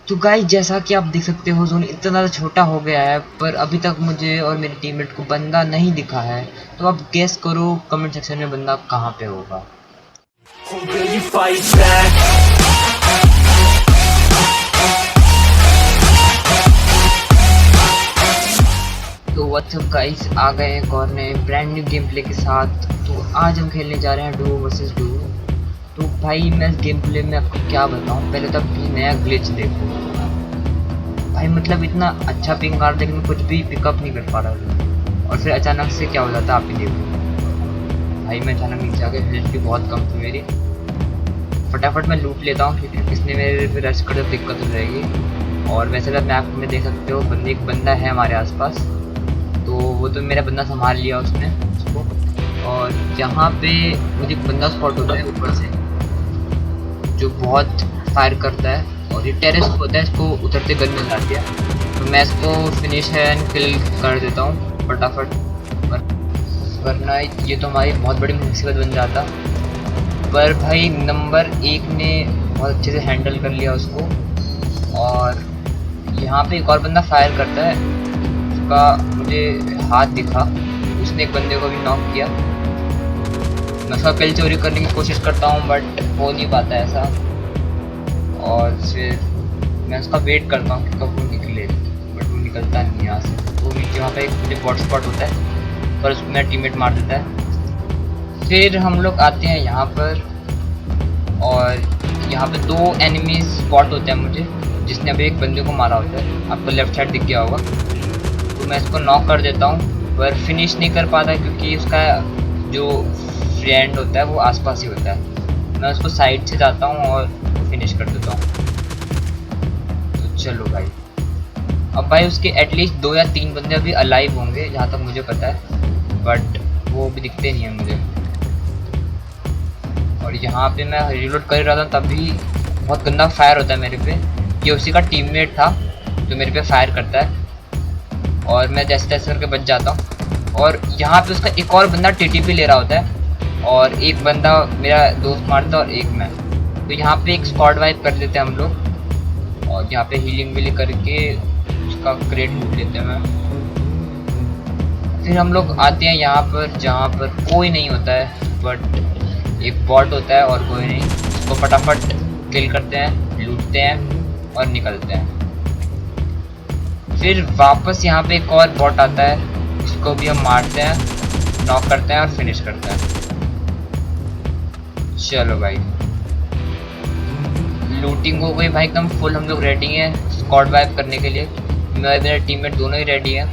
तो गाइस जैसा कि आप देख सकते हो जोन इतना ज़्यादा छोटा हो गया है, पर अभी तक मुझे और मेरे टीममेट को बंदा नहीं दिखा है। तो आप गेस करो कमेंट सेक्शन में बंदा कहाँ पे होगा। तो व्हाट्सअप गाइस, आ गए एक और नए ब्रांड न्यू गेम प्ले के साथ। तो आज हम खेलने जा रहे हैं डुओ वर्सेस डुओ। तो भाई मैं गेम प्ले में आपको क्या बताऊं, पहले तो अभी नया ग्लिच देखो भाई, मतलब इतना अच्छा पिंग मार लेकिन मैं कुछ भी पिकअप नहीं कर पा रहा था। और फिर अचानक से क्या हो जाता आप ही देखो भाई, मैं अचानक नीचे आके हेल्थ भी बहुत कम थी मेरी। फटाफट मैं लूट लेता हूँ क्योंकि किसने मेरे पे रश कर तो दिक्कत हो जाएगी। और वैसे तो मैप में देख सकते हो एक बंदा है हमारे आसपास, तो वो तो मेरा बंदा संभाल लिया उसने उसको। और यहाँ पे मुझे एक बंदा स्पॉट होता है ऊपर से जो बहुत फायर करता है, और ये टेरेस होता है, इसको उतरते गन मिल जाती है। तो मैं इसको फिनिश एंड किल कर देता हूँ फटाफट, वरना ये तो हमारी बहुत बड़ी मुसीबत बन जाता। पर भाई नंबर 1 ने बहुत अच्छे से हैंडल कर लिया उसको। और यहाँ पे एक और बंदा फायर करता है, उसका मुझे हाथ दिखा, उसने एक बंदे को भी नॉक किया। मैं उसका किल चोरी करने की कोशिश करता हूँ बट हो नहीं पाता ऐसा। और फिर मैं उसका वेट करता हूँ कि कब वो निकले, बट वो निकलता नहीं यहाँ से। वो नीचे वहाँ पे एक मुझे बॉट स्पॉट होता है, पर उसको मेरा टीममेट मार देता है। फिर हम लोग आते हैं यहाँ पर, और यहाँ पे 2 एनिमी स्पॉट होते हैं मुझे, जिसने अभी एक बंदे को मारा होता है, आपको लेफ्ट साइड दिख गया होगा। तो मैं इसको नॉक कर देता हूँ, पर फिनिश नहीं कर पाता क्योंकि उसका जो फ्रेंड होता है वो आसपास ही होता है। मैं उसको साइड से जाता हूँ और फिनिश कर देता हूँ। तो चलो भाई, अब भाई उसके एटलीस्ट 2 या 3 बंदे अभी अलाइव होंगे जहाँ तक मुझे पता है, बट वो भी दिखते नहीं है मुझे। और यहाँ पे मैं रिलोड कर रहा था तभी बहुत गंदा फायर होता है मेरे पे। ये उसी का टीममेट था जो मेरे पे फायर करता है, और मैं जैसे तैसे करके बच जाता हूँ। और यहाँ पे उसका एक और बंदा टीटीपी ले रहा होता है, और एक बंदा मेरा दोस्त मारता है और एक मैं। तो यहाँ पे एक स्क्वाड वाइप कर लेते हैं हम लोग, और यहाँ पे हीलिंग विलिंग करके उसका क्रेट लूट लेते हैं मैं। फिर हम लोग आते हैं यहाँ पर जहाँ पर कोई नहीं होता है, बट एक बॉट होता है और कोई नहीं। उसको फटाफट किल करते हैं, लूटते हैं और निकलते हैं। फिर वापस यहाँ पे एक और बॉट आता है, उसको भी हम मारते हैं, नॉक करते हैं और फिनिश करते हैं। चलो भाई, लूटिंग हो गई भाई एकदम फुल, हम लोग रेडी हैं स्क्वाड वाइप करने के लिए। मैं मेरा टीममेट दोनों ही रेडी हैं।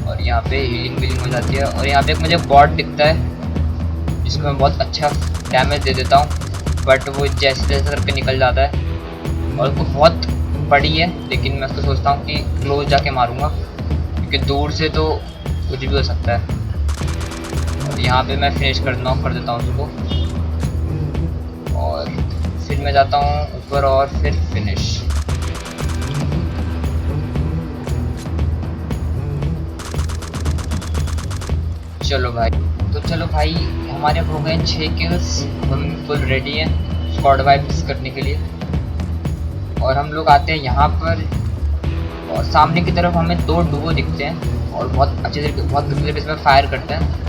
और यहाँ पे हीलिंग विलिंग हो जाती है, और यहाँ पे मुझे बॉट दिखता है जिसको मैं बहुत अच्छा डैमेज दे देता हूँ, बट वो जैसे जैसे करके निकल जाता है। और वो बहुत बड़ी है, लेकिन मैं उसको सोचता हूँ कि क्लोज जाके मारूंगा क्योंकि दूर से तो कुछ भी हो सकता है। और यहाँ पे मैं फिनिश कर देता हूँ उसको, और फिर मैं जाता हूँ ऊपर और फिर फिनिश। चलो भाई, तो चलो भाई हमारे हो गए 6 किल्स, हम फुल रेडी हैं स्क्वाड वाइप्स करने के लिए। और हम लोग आते हैं यहाँ पर, और सामने की तरफ हमें 2 डुओ दिखते हैं, और बहुत अच्छे तरीके बहुत गंदे तरीके से फायर करते हैं।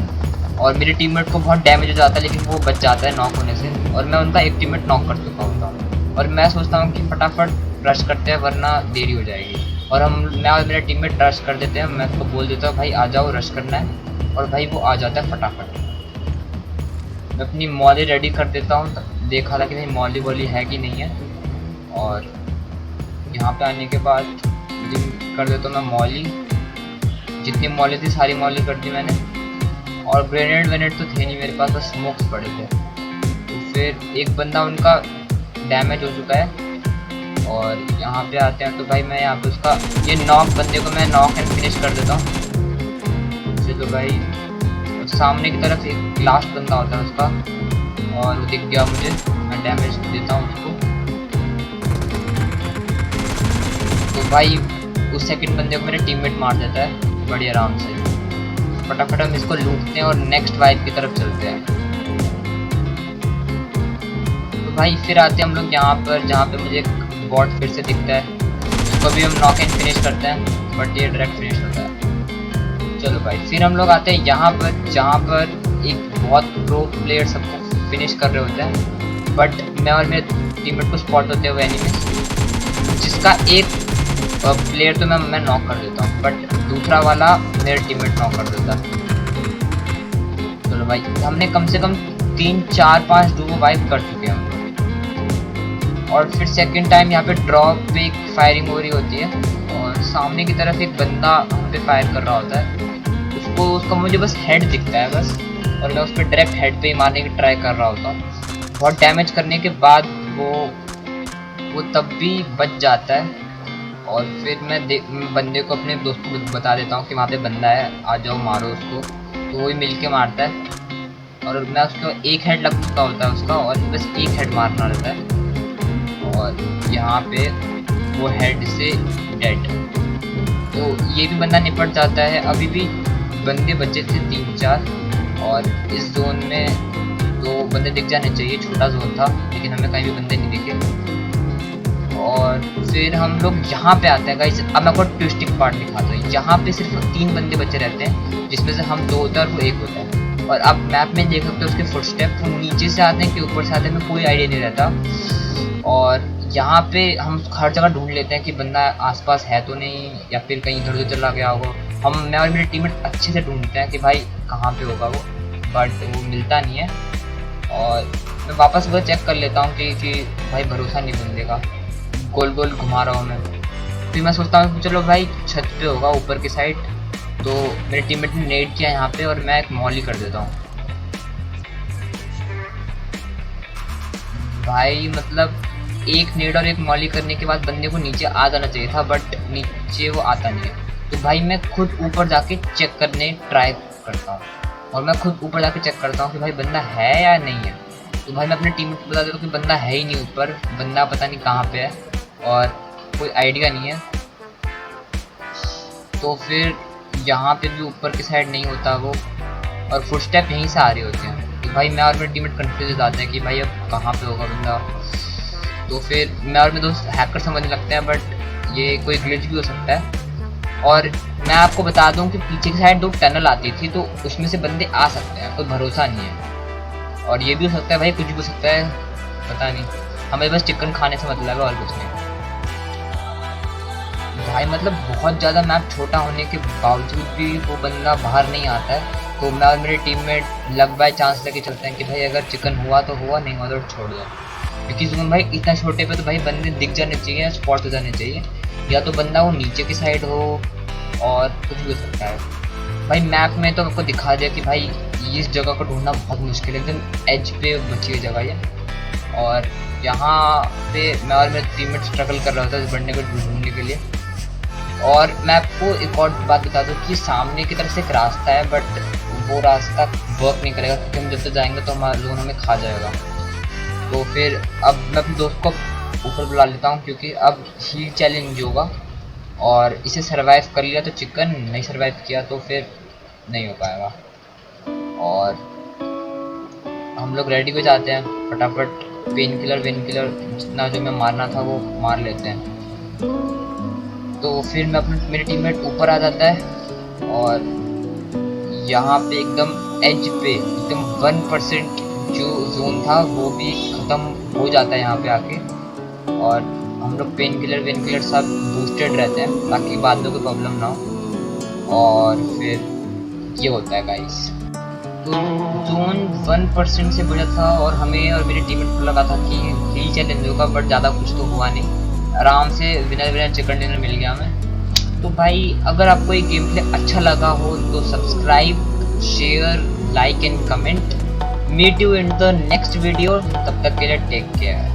और मेरे टीममेट को बहुत डैमेज हो जाता है, लेकिन वो बच जाता है नॉक होने से, और मैं उनका एक टीममेट नॉक कर चुका होता हूँ। और मैं सोचता हूँ कि फटाफट रश करते हैं वरना देरी हो जाएगी। और मैं और मेरा टीममेट रश कर देते हैं, मैं उसको बोल देता हूँ भाई आ जाओ रश करना है, और भाई वो आ जाता है फटाफट। मैं अपनी मॉली रेडी कर देता हूँ, देखा था कि नहीं मॉली वॉली है कि नहीं है। और यहाँ पे आने के बाद कर देता हूँ मैं मॉली, जितनी मॉली थी सारी मॉली कर दी मैंने। और ग्रेनेड तो थे नहीं मेरे पास, बस स्मोक्स पड़े थे। तो फिर एक बंदा उनका डैमेज हो चुका है, और यहाँ पे आते हैं। तो भाई मैं यहाँ पे उसका ये नॉक बंदे को मैं नॉक एंड फिनिश कर देता हूँ। तो भाई सामने की तरफ एक लास्ट बंदा होता है उसका, और वो दिख गया मुझे, मैं डैमेज देता हूँ उसको। तो भाई उस सेकंड बंदे को मेरे टीममेट मार देता है बड़ी आराम से। फटाफट हम इसको लूटते हैं और नेक्स्ट वाइप की तरफ चलते हैं। तो भाई फिर आते हैं हम लोग यहाँ पर, जहाँ पे मुझे एक बॉट फिर से दिखता है, इसको भी हम नॉक इन फिनिश करते हैं, बट ये डायरेक्ट फिनिश होता है। चलो भाई, फिर हम लोग आते हैं यहाँ पर, जहाँ पर एक बहुत प्रो प्लेयर सबको फिनिश कर रहे होते हैं, बट मैं और मेरे टीममेट को स्पॉट होते हुए एनिमी, जिसका एक प्लेयर तो मैं नॉक कर देता हूँ, बट दूसरा वाला मेरे टीममेट नॉक कर देता है। चलो भाई, हमने कम से कम 3 4 5 डुओ वाइप कर चुके हैं। और फिर सेकंड टाइम यहाँ पे ड्रॉप पे एक फायरिंग हो रही होती है, और सामने की तरफ एक बंदा हम पे फायर कर रहा होता है। उसका मुझे बस हेड दिखता है बस, और मैं उस पर डायरेक्ट हेड पे ही मारने की ट्राई कर रहा होता हूँ। बहुत डैमेज करने के बाद वो तब भी बच जाता है, और फिर मैं बंदे को, अपने दोस्त को बता देता हूँ कि वहाँ पे बंदा है, आ जाओ मारो उसको। तो वही मिल के मारता है, और मैं उसको एक हेड लग चुका होता है उसका, और बस एक हेड मारना रहता है, और यहाँ पे वो हेड से डेड। तो ये भी बंदा निपट जाता है। अभी भी बंदे बचे थे 3 4, और इस जोन में 2 बंदे दिख जाने चाहिए, छोटा जोन था, लेकिन हमें कहीं भी बंदे नहीं दिखे। और फिर हम लोग यहाँ पे आते हैं गाइस। अब मैं आपको ट्विस्टिंग पार्ट दिखाता हूँ। यहाँ पे सिर्फ 3 बंदे बचे रहते हैं, जिसमें से हम 2 होते हैं और वो 1 होता है। और आप मैप में देख सकते हो उसके फुटस्टेप, वो नीचे से आते हैं कि ऊपर से आते हैं, हमें कोई आइडिया नहीं रहता। और यहाँ पे हम हर जगह ढूंढ लेते हैं कि बंदा आसपास है तो नहीं, या फिर कहीं इधर उधर चला गया होगा। मैं और मेरे टीममेट अच्छे से ढूंढते हैं कि भाई कहाँ पे होगा वो, बट वो मिलता नहीं है। और मैं वापस वो चेक कर लेता हूँ कि भाई भरोसा नहीं बंदे का, गोल गोल घुमा रहा हूँ मैं। फिर मैं सोचता हूँ चलो भाई छत पे होगा ऊपर की साइड। तो मेरे टीममेट ने नेड किया यहाँ पे, और मैं एक मॉली कर देता हूँ। भाई मतलब एक नेड और एक मॉली करने के बाद बंदे को नीचे आ जाना चाहिए था, बट नीचे वो आता नहीं है। तो भाई मैं खुद ऊपर जाके चेक करने ट्राई करता हूँ, और मैं खुद ऊपर जाके चेक करता हूँ कि भाई बंदा है या नहीं है। तो भाई मैं अपने टीममेट को बता देता हूँ कि बंदा है ही नहीं ऊपर, बंदा पता नहीं कहाँ पे है, और कोई आइडिया नहीं है। तो फिर यहाँ पे भी ऊपर की साइड नहीं होता वो, और फुटस्टेप यहीं से आ रहे होते हैं। तो भाई मैं और मेरे टीममेट कंफ्यूज हो जाते हैं कि भाई अब कहाँ पे होगा बंदा। तो फिर मैं और मेरे दोस्त हैकर समझने लगते हैं, बट ये कोई ग्लिच भी हो सकता है। और मैं आपको बता दूं कि पीछे की साइड 2 टनल आती थी, तो उसमें से बंदे आ सकते हैं, कोई भरोसा नहीं है। और ये भी हो सकता है भाई, कुछ भी हो सकता है, पता नहीं। हमें बस चिकन खाने से मतलब है और कुछ नहीं भाई। मतलब बहुत ज़्यादा मैप छोटा होने के बावजूद भी वो बंदा बाहर नहीं आता है। तो मैं और मेरे टीममेट लक बाय चांस लेके चलते हैं कि भाई अगर चिकन हुआ तो हुआ, नहीं हुआ तो छोड़ दो। क्योंकि जोन भाई इतना छोटे पे तो भाई बंदे दिख जाने चाहिए, स्पॉट हो जाने चाहिए, या तो बंदा वो नीचे की साइड हो, और कुछ भी हो सकता है। भाई मैप में तो आपको दिखा दिया कि भाई इस जगह को ढूंढना बहुत मुश्किल है, एकदम एज पे बची हुई जगह है। और यहाँ पे मैं और मेरे टीममेट स्ट्रगल कर रहा था इस बंदे को ढूंढने के लिए। और मैं आपको एक और बात बता दूँ कि सामने की तरफ से एक रास्ता है, बट वो रास्ता वर्क नहीं करेगा, क्योंकि हम जब तक जाएंगे तो हमारा जोन हमें खा जाएगा। तो फिर अब मैं अपने दोस्त को ऊपर बुला लेता हूँ, क्योंकि अब हीट चैलेंज होगा, और इसे सरवाइव कर लिया तो चिकन, नहीं सरवाइव किया तो फिर नहीं हो पाएगा। और हम लोग रेडी हो जाते हैं, फटाफट पेन किलर जितना जो मैं मारना था वो मार लेते हैं। तो फिर मैं मेरे टीममेट ऊपर आ जाता है, और यहाँ पे एकदम एज पे एकदम 1% जो जोन था वो भी ख़त्म हो जाता है यहाँ पे आके। और हम लोग पेन किलर सब बूस्टेड रहते हैं, ताकि बाद में कोई प्रॉब्लम ना हो। और फिर ये होता है गाइस। तो जोन 1% से बचा था, और हमें और मेरे टीममेट को लगा था कि यही चैलेंज होगा, बट ज़्यादा कुछ तो हुआ नहीं। आराम से विनर चिकन डिनर मिल गया हमें। तो भाई अगर आपको ये गेम प्ले अच्छा लगा हो तो subscribe, share, like and comment. Meet you in the next video, तब तक के लिए टेक केयर।